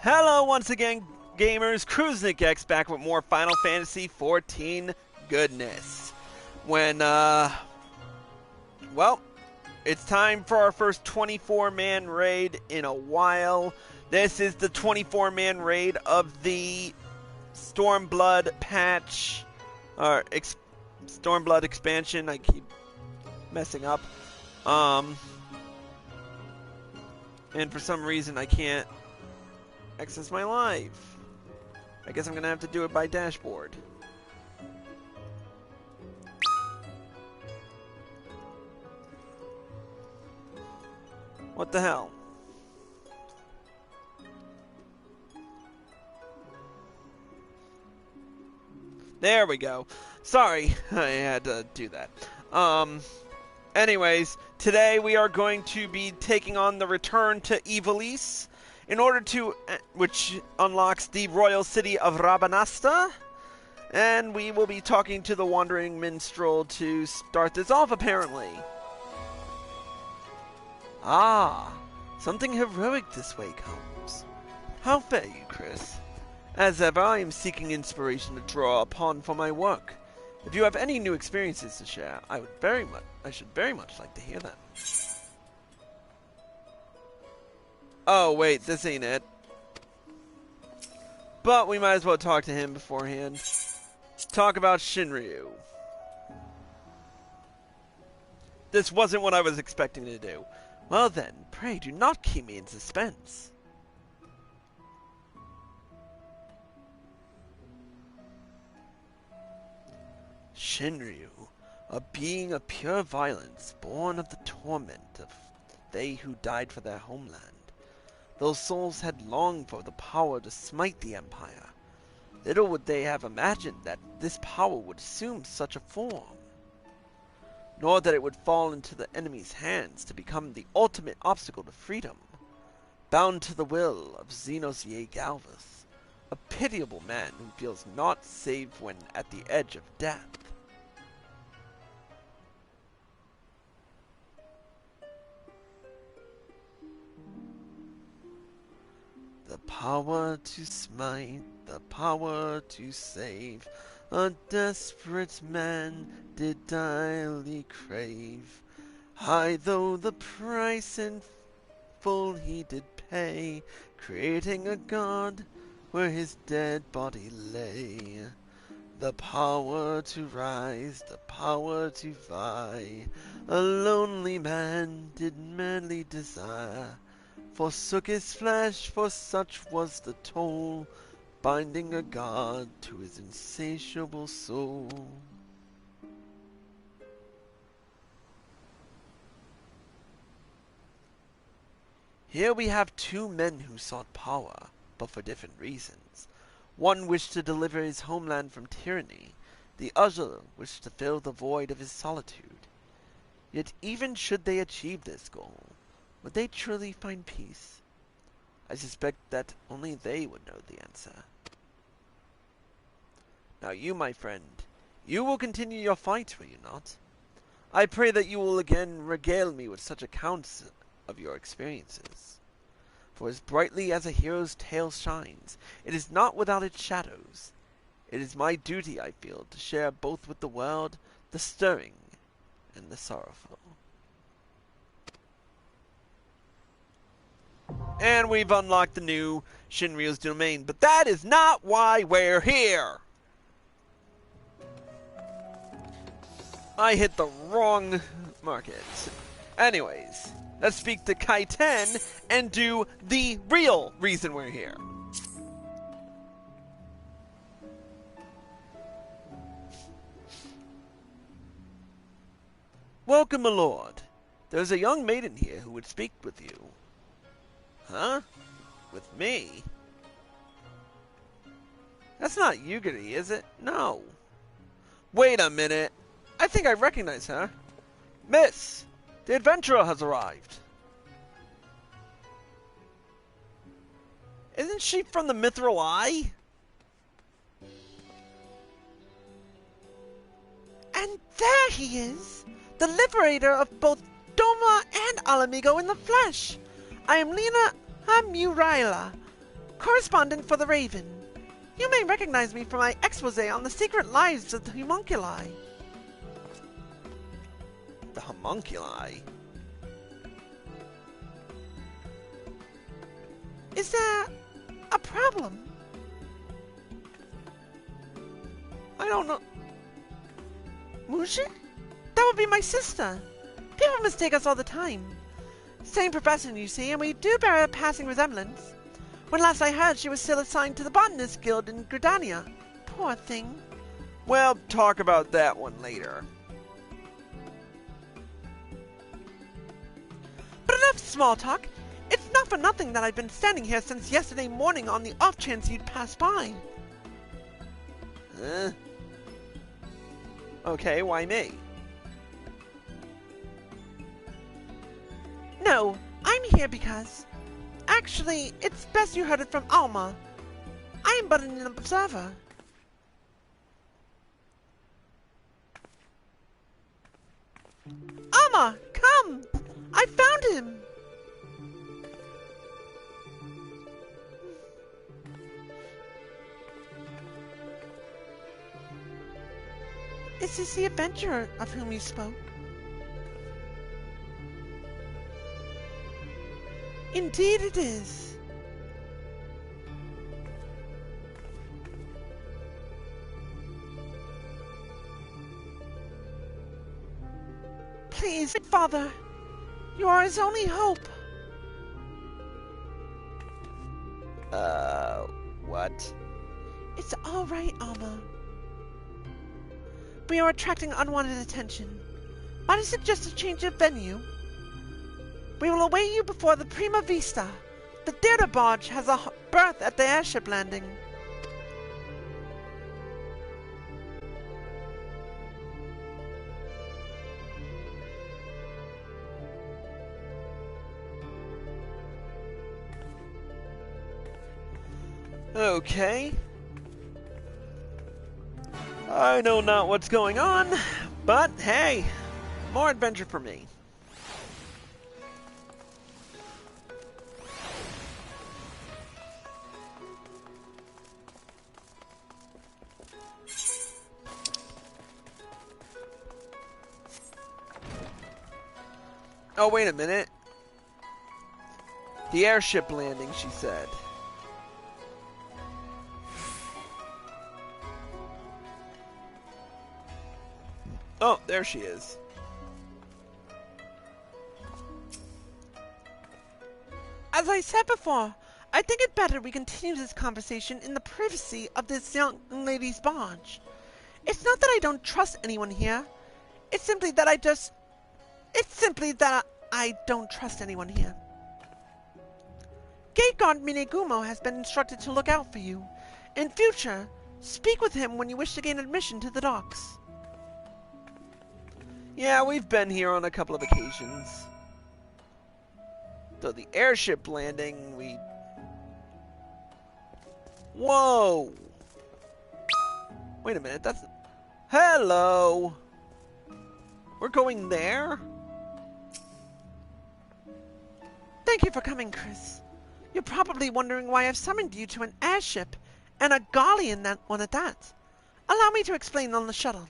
Hello once again, gamers. Kruznik X back with more Final Fantasy XIV goodness. Well, it's time for our first 24-man raid in a while. This is the 24-man raid of the Stormblood patch, or Stormblood expansion. I keep messing up. And for some reason I can't access my live. I guess I'm gonna have to do it by dashboard. What the hell? There we go. Sorry, I had to do that. Anyways, today we are going to be taking on the Return to Ivalice, in order to, which unlocks the royal city of Rabanastre, and we will be talking to the wandering minstrel to start this off, apparently. Ah, something heroic this way comes. How fare you, Chris? As ever, I am seeking inspiration to draw upon for my work. If you have any new experiences to share, I should very much like to hear them. Oh, wait, this ain't it. But we might as well talk to him beforehand. Talk about Shinryu. This wasn't what I was expecting to do. Well then, pray do not keep me in suspense. Shinryu, a being of pure violence, born of the torment of they who died for their homeland. Those souls had longed for the power to smite the Empire. Little would they have imagined that this power would assume such a form, nor that it would fall into the enemy's hands to become the ultimate obstacle to freedom. Bound to the will of Xenos Ye Galvus, a pitiable man who feels naught save when at the edge of death. The power to smite, the power to save, a desperate man did direly crave. High though the price in full he did pay, creating a god where his dead body lay. The power to rise, the power to vie, a lonely man did madly desire. Forsook his flesh, for such was the toll, binding a god to his insatiable soul. Here we have two men who sought power, but for different reasons. One wished to deliver his homeland from tyranny, the other wished to fill the void of his solitude. Yet even should they achieve this goal, would they truly find peace? I suspect that only they would know the answer. Now you, my friend, you will continue your fight, will you not? I pray that you will again regale me with such accounts of your experiences. For as brightly as a hero's tale shines, it is not without its shadows. It is my duty, I feel, to share both with the world the stirring and the sorrowful. And we've unlocked the new Shinryu's domain, but that is not why we're here! I hit the wrong market. Anyways, let's speak to Kaiten and do the real reason we're here. Welcome, my lord. There's a young maiden here who would speak with you. Huh? With me? That's not Yugiri, is it? No. Wait a minute. I think I recognize her. Miss, the adventurer has arrived. Isn't she from the Mithril Eye? And there he is, the liberator of both Doma and Alamigo in the flesh. I am Lina Mewrilah, correspondent for the Raven. You may recognize me from my expose on the secret lives of the homunculi. The homunculi? Is there a problem? I don't know. Mushin? That would be my sister. People mistake us all the time. Same profession, you see, and we do bear a passing resemblance. When last I heard, she was still assigned to the Botanist Guild in Gridania. Poor thing. Well, talk about that one later. But enough small talk. It's not for nothing that I've been standing here since yesterday morning on the off chance you'd pass by. Okay, why me? No, I'm here because... Actually, it's best you heard it from Alma. I am but an observer. Alma, come! I found him! Is this the adventurer of whom you spoke? Indeed it is. Please, Father, you are his only hope. What? It's all right, Alma. We are attracting unwanted attention. Might I suggest a change of venue? We will await you before the Prima Vista. The theater barge has a berth at the airship landing. Okay. I know not what's going on, but hey, more adventure for me. Oh, wait a minute. The airship landing, she said. Oh, there she is. As I said before, I think it better we continue this conversation in the privacy of this young lady's barge. It's not that I don't trust anyone here. It's simply that I don't trust anyone here. Gate Guard Minegumo has been instructed to look out for you. In future, speak with him when you wish to gain admission to the docks. Yeah, we've been here on a couple of occasions. So the airship landing, Whoa! Wait a minute, that's... Hello! We're going there? Thank you for coming, Chris. You're probably wondering why I've summoned you to an airship, and a Garlean one at that. Allow me to explain on the shuttle.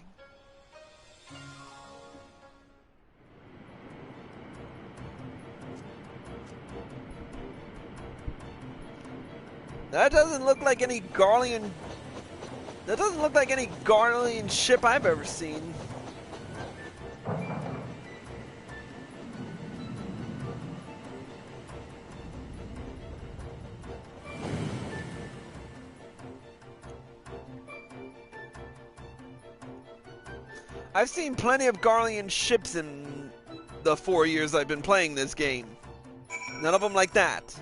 That doesn't look like any Garlean... That doesn't look like any Garlean ship I've ever seen. I've seen plenty of Garlean ships in the 4 years I've been playing this game. None of them like that.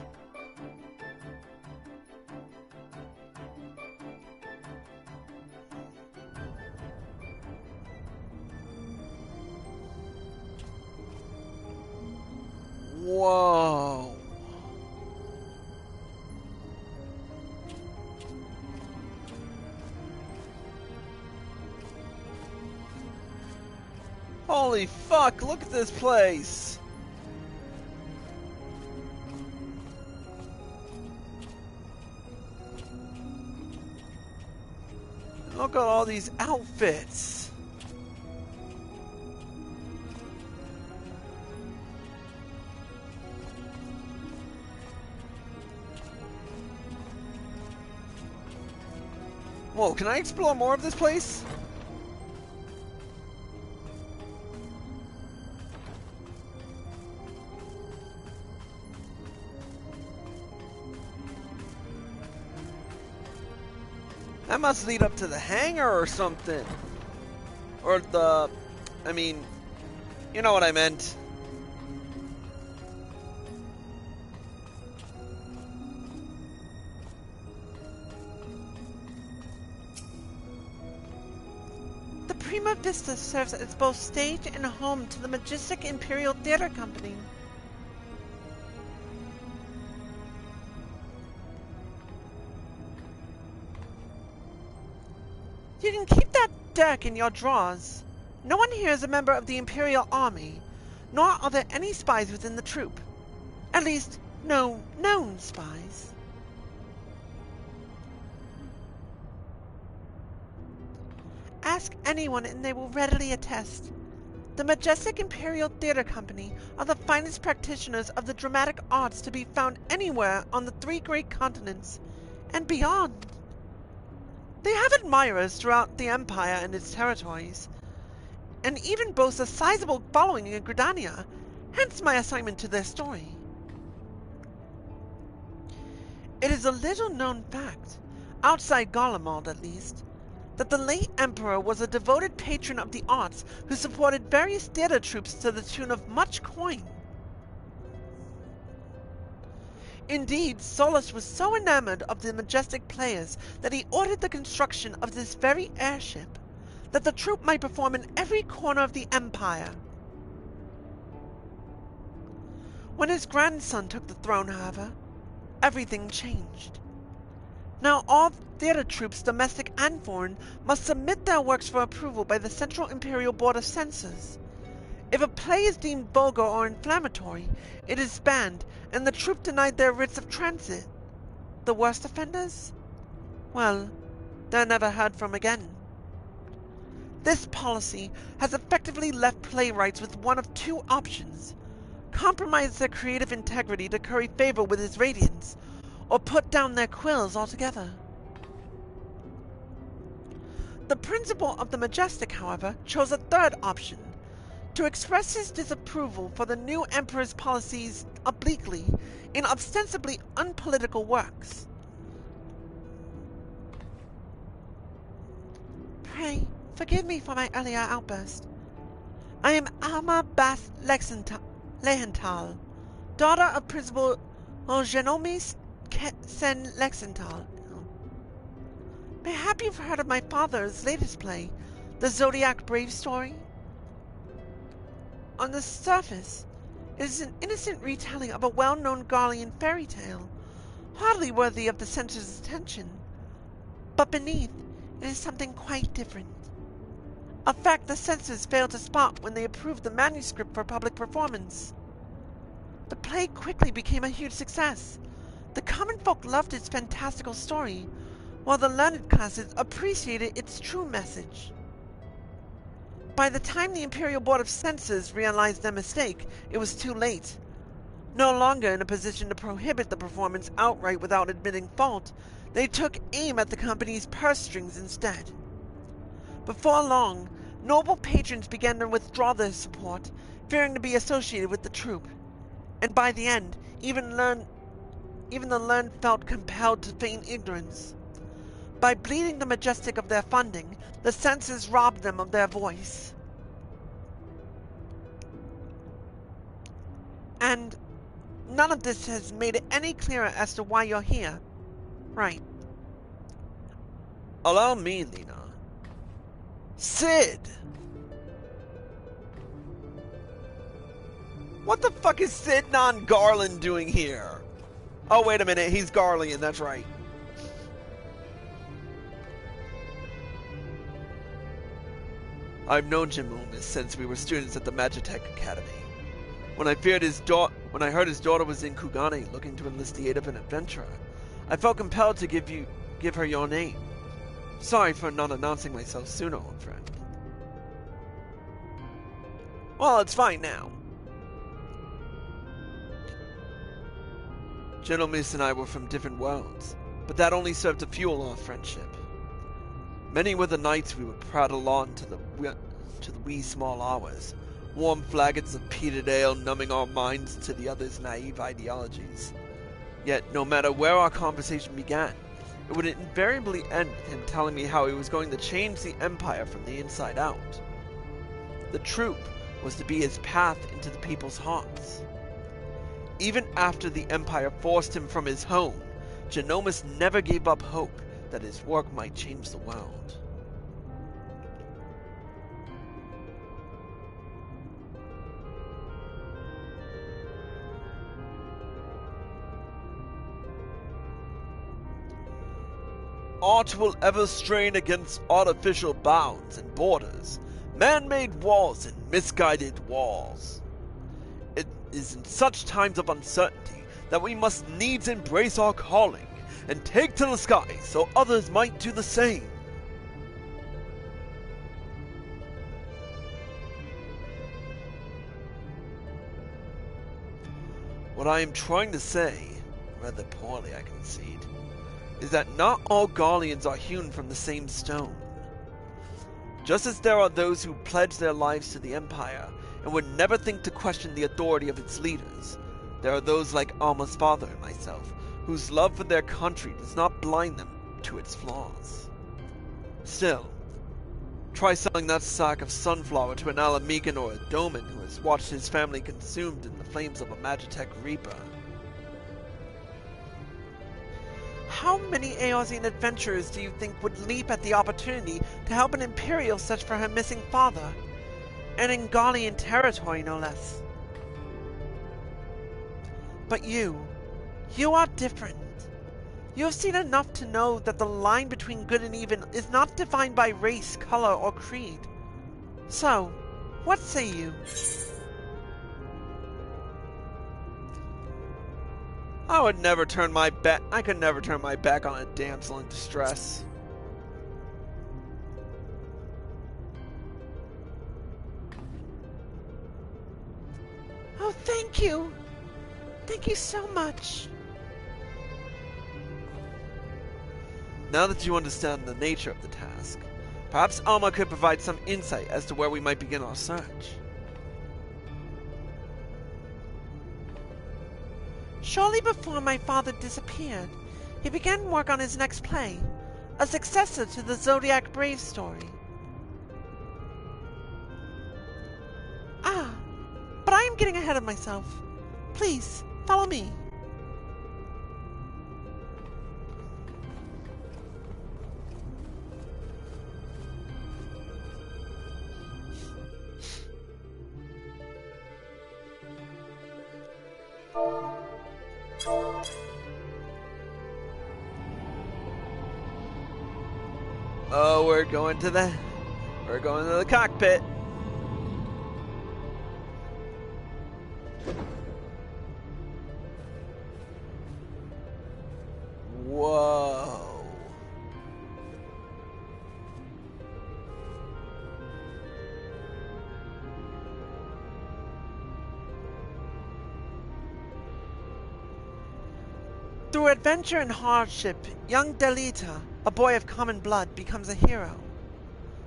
Whoa. Holy fuck, look at this place. Look at all these outfits. Whoa, can I explore more of this place? That must lead up to the hangar or something. Or the... I mean... You know what I meant. The Prima Vista serves as both stage and home to the majestic Imperial Theater Company. You can keep that dirk in your drawers. No one here is a member of the Imperial Army, nor are there any spies within the troop. At least, no known spies. Ask anyone and they will readily attest. The majestic Imperial Theater Company are the finest practitioners of the dramatic arts to be found anywhere on the 3 great continents, and beyond. They have admirers throughout the Empire and its territories, and even boast a sizable following in Gridania, hence my assignment to their story. It is a little-known fact, outside Garlemald at least, that the late Emperor was a devoted patron of the arts who supported various theater troupes to the tune of much coin. Indeed, Solus was so enamored of the majestic players that he ordered the construction of this very airship, that the troupe might perform in every corner of the Empire. When his grandson took the throne, however, everything changed. Now all theater troupes, domestic and foreign, must submit their works for approval by the Central Imperial Board of Censors. If a play is deemed vulgar or inflammatory, it is banned, and the troupe denied their writs of transit. The worst offenders? Well, they're never heard from again. This policy has effectively left playwrights with one of 2 options: compromise their creative integrity to curry favor with his radiance, or put down their quills altogether. The principal of the Majestic, however, chose a 3rd option: to express his disapproval for the new Emperor's policies obliquely in ostensibly unpolitical works. Pray, forgive me for my earlier outburst. I am Alma Bas Lehenthal, daughter of Principal Genomis Sen Lexenthal. Mayhap you've heard of my father's latest play, the Zodiac Brave story? On the surface, it is an innocent retelling of a well-known Garlean fairy tale, hardly worthy of the censor's attention. But beneath, it is something quite different. A fact the censors failed to spot when they approved the manuscript for public performance. The play quickly became a huge success. The common folk loved its fantastical story, while the learned classes appreciated its true message. By the time the Imperial Board of Censors realized their mistake, it was too late. No longer in a position to prohibit the performance outright without admitting fault, they took aim at the company's purse strings instead. Before long, noble patrons began to withdraw their support, fearing to be associated with the troupe, and by the end, even the learned felt compelled to feign ignorance. By bleeding the Majestic of their funding, the censors robbed them of their voice. And none of this has made it any clearer as to why you're here. Right. Allow me, Lina. Sid! What the fuck is Sid non-Garland doing here? Oh, wait a minute, he's Garlean, that's right. I've known Jim Loomis since we were students at the Magitech Academy. When I heard his daughter was in Kugane looking to enlist the aid of an adventurer, I felt compelled to give her your name. Sorry for not announcing myself sooner, old friend. Well, it's fine now. Gentleman and I were from different worlds, but that only served to fuel our friendship. Many were the nights we would prattle on to the wee small hours, warm flagons of peated ale numbing our minds to the other's naive ideologies. Yet, no matter where our conversation began, it would invariably end with him telling me how he was going to change the Empire from the inside out. The troop was to be his path into the people's hearts. Even after the Empire forced him from his home, Genomus never gave up hope that his work might change the world. Art will ever strain against artificial bounds and borders, man-made walls and misguided walls. It is in such times of uncertainty that we must needs embrace our calling and take to the skies so others might do the same. What I am trying to say, rather poorly I concede, is that not all Garleans are hewn from the same stone. Just as there are those who pledge their lives to the Empire and would never think to question the authority of its leaders, there are those like Alma's father and myself, whose love for their country does not blind them to its flaws. Still, try selling that sack of sunflower to an Alamican or a Doman who has watched his family consumed in the flames of a Magitech Reaper. How many Eorzean adventurers do you think would leap at the opportunity to help an Imperial search for her missing father? And in Garlean territory, no less. But you are different. You have seen enough to know that the line between good and evil is not defined by race, color, or creed. So, what say you? I could never turn my back on a damsel in distress. Oh, thank you. Thank you so much. Now that you understand the nature of the task, perhaps Alma could provide some insight as to where we might begin our search. Shortly before my father disappeared, he began work on his next play, a successor to the Zodiac Brave story. But I am getting ahead of myself. Please, follow me. Oh, we're going to the cockpit. Whoa. Through adventure and hardship, young Delita, a boy of common blood, becomes a hero,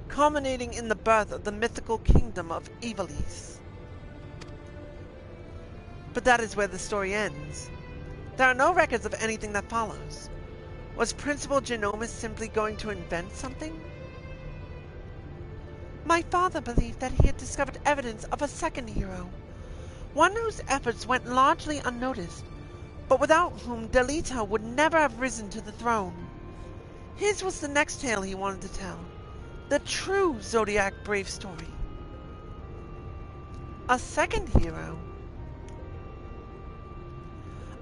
culminating in the birth of the mythical kingdom of Ivalice. But that is where the story ends. There are no records of anything that follows. Was Principal Genomus simply going to invent something? My father believed that he had discovered evidence of a second hero, one whose efforts went largely unnoticed, but without whom Delita would never have risen to the throne. His was the next tale he wanted to tell, the true Zodiac Brave story. A second hero?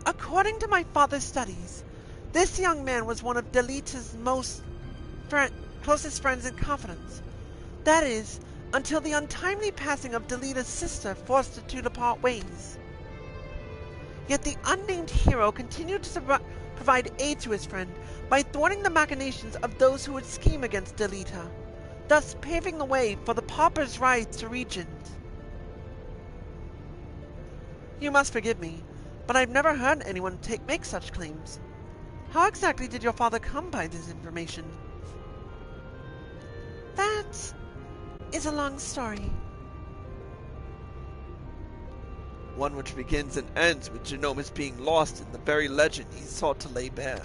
According to my father's studies, this young man was one of Delita's closest friends and confidants. That is, until the untimely passing of Delita's sister forced the two to part ways. Yet the unnamed hero continued to provide aid to his friend by thwarting the machinations of those who would scheme against Delita, thus paving the way for the pauper's rise to regent. You must forgive me, but I've never heard anyone make such claims. How exactly did your father come by this information? That is a long story. One which begins and ends with Genomus being lost in the very legend he sought to lay bare.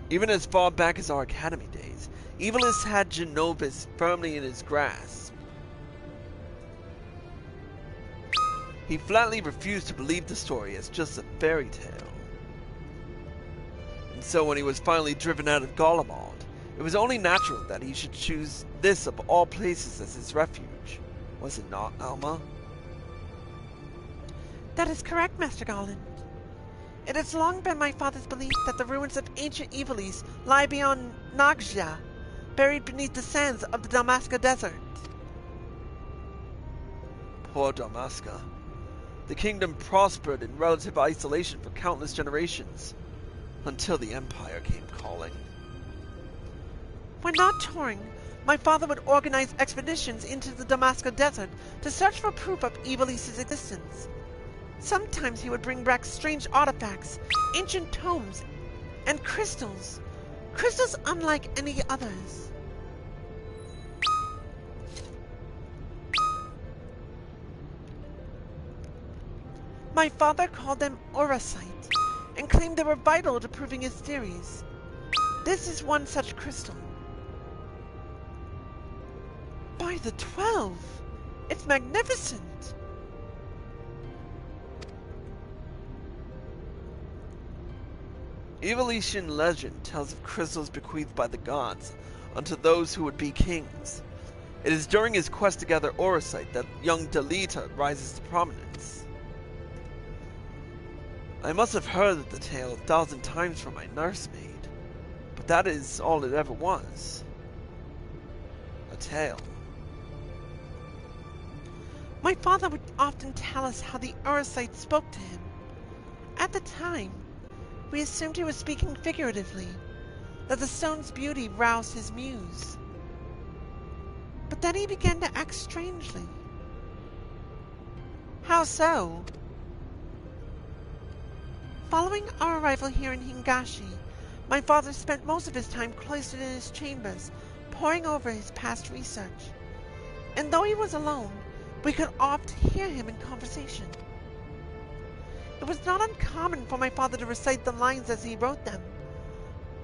Even as far back as our academy days, Evilus had Genomus firmly in his grasp. He flatly refused to believe the story as just a fairy tale. And so when he was finally driven out of Garlemald, it was only natural that he should choose this of all places as his refuge. Was it not, Alma? That is correct, Master Garland. It has long been my father's belief that the ruins of ancient Ivalice lie beyond Nagja, buried beneath the sands of the Dalmasca Desert. Poor Dalmasca. The kingdom prospered in relative isolation for countless generations, until the Empire came calling. When not touring, my father would organize expeditions into the Dalmasca Desert to search for proof of Ivalice's existence. Sometimes he would bring back strange artifacts, ancient tomes, and crystals. Crystals unlike any others. My father called them auracite, and claimed they were vital to proving his theories. This is one such crystal. By the 12! It's magnificent! Evalician legend tells of crystals bequeathed by the gods unto those who would be kings. It is during his quest to gather auracite that young Delita rises to prominence. I must have heard the tale 1,000 times from my nursemaid, but that is all it ever was. A tale. My father would often tell us how the auracite spoke to him. At the time, we assumed he was speaking figuratively, that the stone's beauty roused his muse. But then he began to act strangely. How so? Following our arrival here in Hingashi, my father spent most of his time cloistered in his chambers, poring over his past research. And though he was alone, we could oft hear him in conversation. It was not uncommon for my father to recite the lines as he wrote them,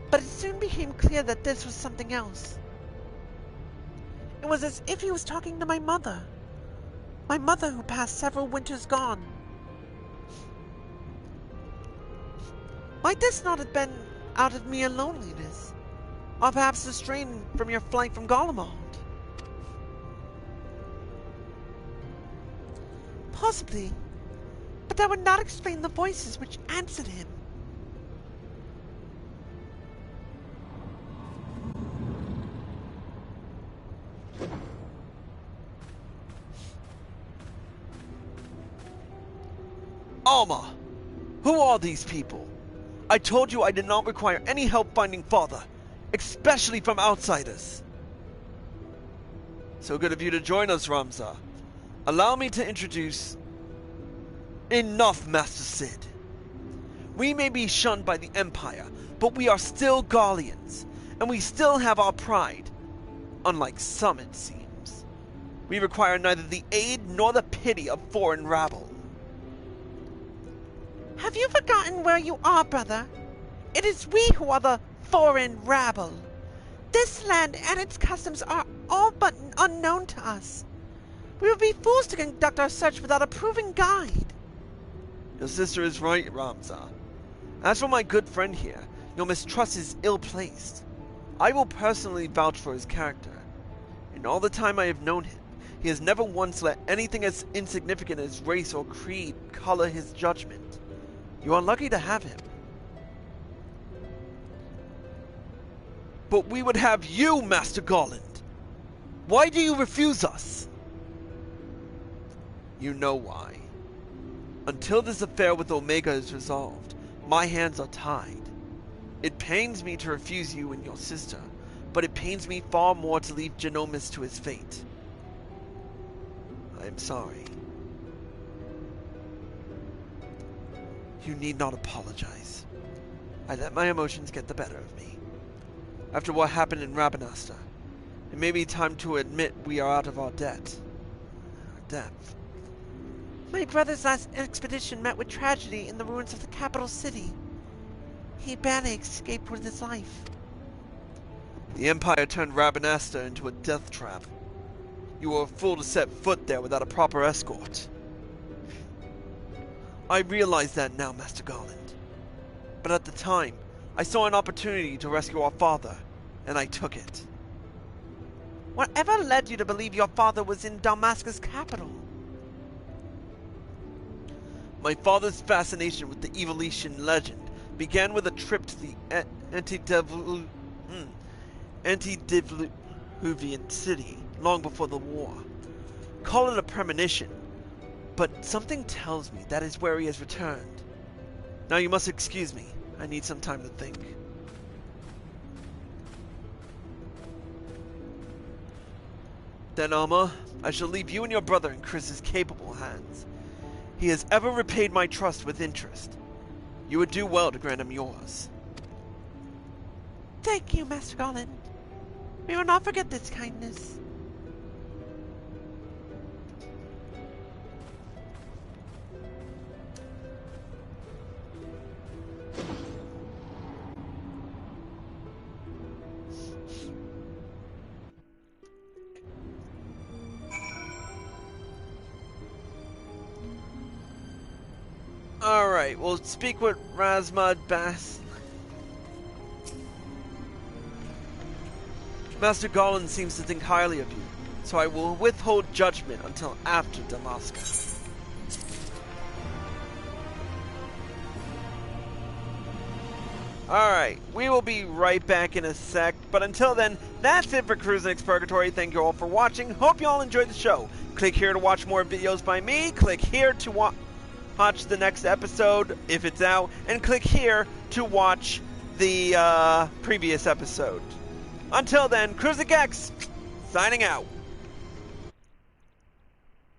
but it soon became clear that this was something else. It was as if he was talking to my mother who passed several winters gone. Might this not have been out of mere loneliness, or perhaps the strain from your flight from Garlemald? Possibly, but that would not explain the voices which answered him. Alma! Who are these people? I told you I did not require any help finding father, especially from outsiders. So good of you to join us, Ramza. Allow me to introduce... Enough, Master Sid. We may be shunned by the Empire, but we are still Garleans, and we still have our pride. Unlike some, it seems. We require neither the aid nor the pity of foreign rabble. Have you forgotten where you are, brother? It is we who are the foreign rabble. This land and its customs are all but unknown to us. We would be fools to conduct our search without a proven guide. Your sister is right, Ramza. As for my good friend here, your mistrust is ill-placed. I will personally vouch for his character. In all the time I have known him, he has never once let anything as insignificant as race or creed color his judgment. You are lucky to have him. But we would have you, Master Garland. Why do you refuse us? You know why. Until this affair with Omega is resolved, my hands are tied. It pains me to refuse you and your sister, but it pains me far more to leave Genomus to his fate. I am sorry. You need not apologize. I let my emotions get the better of me. After what happened in Rabanastre, it may be time to admit we are out of our depth. My brother's last expedition met with tragedy in the ruins of the capital city. He barely escaped with his life. The Empire turned Rabanastre into a death trap. You were a fool to set foot there without a proper escort. I realize that now, Master Garland. But at the time, I saw an opportunity to rescue our father, and I took it. Whatever led you to believe your father was in Damascus' capital? My father's fascination with the Evolution legend began with a trip to the antediluvian city long before the war. Call it a premonition, but something tells me that is where he has returned. Now you must excuse me. I need some time to think. Then, Alma, I shall leave you and your brother in Chris's capable hands. He has ever repaid my trust with interest. You would do well to grant him yours. Thank you, Master Garland. We will not forget this kindness. Alright, we'll speak with Razmud Bass. Master Garland seems to think highly of you, so I will withhold judgment until after Damascus. Alright, we will be right back in a sec, but until then, that's it for Cruise Next Purgatory. Thank you all for watching. Hope you all enjoyed the show. Click here to watch more videos by me. Click here to watch the next episode if it's out, and click here to watch the previous episode. Until then, Cruise X signing out.